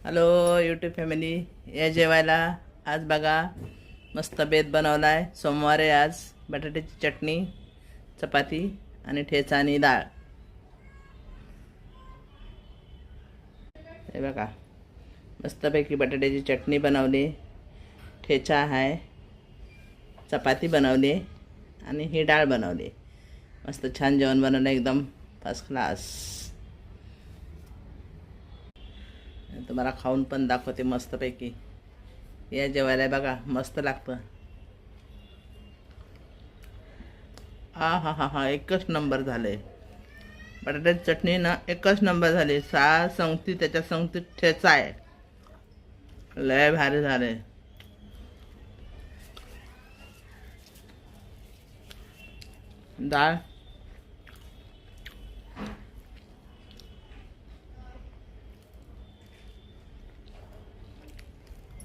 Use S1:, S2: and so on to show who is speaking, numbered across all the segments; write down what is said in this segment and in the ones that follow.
S1: Hello YouTube family, या जेवायला. आज बघा मस्त बेत बनवला आहे. सोमवार आहे आज. बटाट्याची चटणी, चपाती आणि ठेचा आणि डाळ. हे बघा मस्तपैकी बटाट्याची चटणी बनवली, ठेचा आहे, चपाती बनवली आणि ही डाळ बनवली. मस्त छान जेवण बनवलं, एकदम फर्स्ट क्लास. तुम्हाला खाऊन पण दाखवते मस्तपैकी. या जेवायला बघा, मस्त लागतं. हा हा हा हा एकच नंबर झाले. बटाट्याची चटणी ना एकच नंबर झाली. संगती त्याच्या संगती ठेचा आहे, लय भारी झाले. डाळ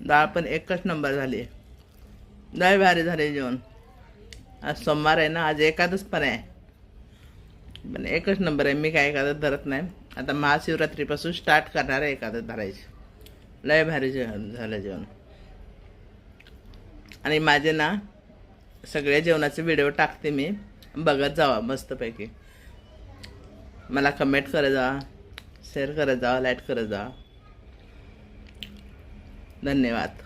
S1: डाळ पण एकच नंबर झाली. लय भारी झाले जेवण. आज सोमवार आहे ना, आज एकादश पण आहे, पण एकच नंबर आहे. मी काय एकादश धरत नाही. आता महाशिवरात्रीपासून स्टार्ट करणार आहे एकादश धरायची. लय भारी जेवण झालं जेवण. आणि माझे ना सगळ्या जेवणाचे व्हिडिओ टाकते मी, बघत जावा मस्तपैकी. मला कमेंट करत जा, शेअर करत जा, लाईक करत जा. धन्यवाद.